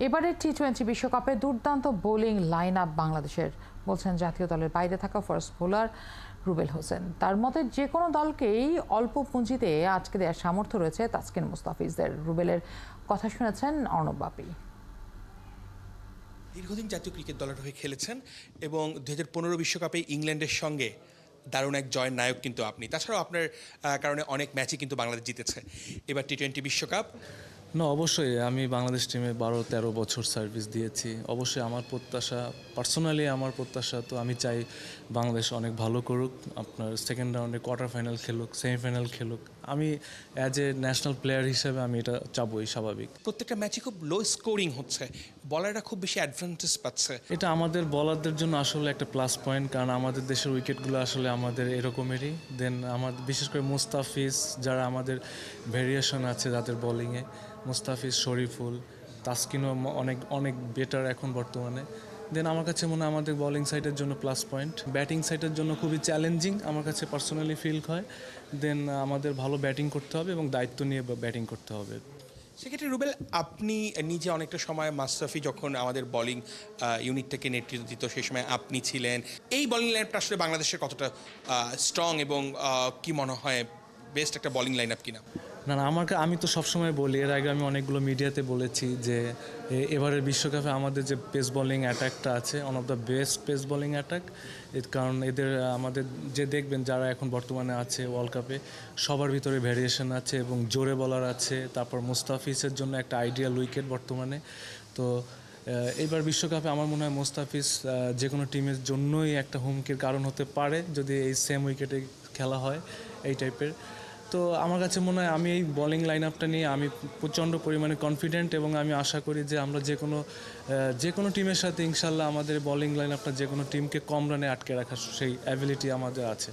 এবারের টি-20 বিশ্বকাপে দুর্দান্ত বোলিং লাইন আপ বাংলাদেশের, বলছেন জাতীয় দলের বাইরে থাকা ফাস্ট বোলার রুবেল হোসেন। তার মতে যে কোনো দলকেই অল্প পুঁজিতে আটকে দেওয়ার সামর্থ্য রয়েছে তাসকিন মুস্তাফিজদের। রুবেলের কথা শুনেছেন অর্ণব বাপি। দীর্ঘদিন জাতীয় ক্রিকেট দলের হয়ে খেলেছেন এবং 2015 বিশ্বকাপে ইংল্যান্ডের সঙ্গে দারুণ এক জয়ের নায়ক কিন্তু আপনি। তাছাড়াও আপনার কারণে অনেক ম্যাচই কিন্তু বাংলাদেশ জিতেছে। এবার টি-20 বিশ্বকাপ। না, অবশ্যই আমি বাংলাদেশ টিমে 12-13 বছর সার্ভিস দিয়েছি। অবশ্যই আমার প্রত্যাশা, পার্সোনালি আমার প্রত্যাশা তো আমি চাই বাংলাদেশ অনেক ভালো করুক, আপনার সেকেন্ড রাউন্ডে কোয়ার্টার ফাইনাল খেলুক, সেমিফাইনাল খেলুক। আমি অ্যাজ এ ন্যাশনাল প্লেয়ার হিসেবে আমি এটা চাবই, স্বাভাবিক। প্রত্যেকটা ম্যাচে খুব লো স্কোরিং হচ্ছে, বলাররা খুব বেশি অ্যাডভান্টেজ পাচ্ছে। এটা আমাদের বলারদের জন্য আসলে একটা প্লাস পয়েন্ট, কারণ আমাদের দেশের উইকেটগুলো আসলে আমাদের এরকমেরই। দেন আমাদের বিশেষ করে মুস্তাফিজ, যারা আমাদের ভেরিয়েশন আছে যাদের বোলিংয়ে, মুস্তাফিজ, শরীফুল, তাসকিনও অনেক অনেক বেটার এখন বর্তমানে। দেন আমার কাছে মনে হয় আমাদের বোলিং সাইডের জন্য প্লাস পয়েন্ট, ব্যাটিং সাইডের জন্য খুবই চ্যালেঞ্জিং আমার কাছে পার্সোনালি ফিল হয়। দেন আমাদের ভালো ব্যাটিং করতে হবে এবং দায়িত্ব নিয়ে ব্যাটিং করতে হবে। সেক্ষেত্রে রুবেল, আপনি নিজে অনেকটা সময় মাশরাফি যখন আমাদের বোলিং ইউনিটটাকে নেতৃত্ব দিত সেই সময় আপনি ছিলেন। এই বোলিং লাইনটা আসলে বাংলাদেশের কতটা স্ট্রং এবং কি মনে হয় বেস্ট একটা বোলিং লাইন আপ কিনা? না, আমি তো সবসময় বলি, এর আগে আমি অনেকগুলো মিডিয়াতে বলেছি যে এবারের বিশ্বকাপে আমাদের যে পেস বোলিং অ্যাটাকটা আছে, one of the best pace bowling attack. কারণ এদের আমাদের যে দেখবেন যারা এখন বর্তমানে আছে ওয়ার্ল্ড কাপে, সবার ভিতরে ভ্যারিয়েশন আছে এবং জোরে বলার আছে। তারপর মুস্তাফিজের জন্য একটা আইডিয়াল উইকেট বর্তমানে। তো এইবার বিশ্বকাপে আমার মনে হয় মুস্তাফিজ যে কোনো টিমের জন্যই একটা হুমকির কারণ হতে পারে যদি এই সেম উইকেটে খেলা হয় এই টাইপের। তো আমার কাছে মনে হয় আমি এই বোলিং লাইন আপটা নিয়ে আমি প্রচণ্ড পরিমাণে কনফিডেন্ট এবং আমি আশা করি যে আমরা যে কোনো টিমের সাথে ইনশাল্লাহ আমাদের বোলিং লাইন আপটা যে কোনো টিমকে কম রানে আটকে রাখার সেই অ্যাবিলিটি আমাদের আছে।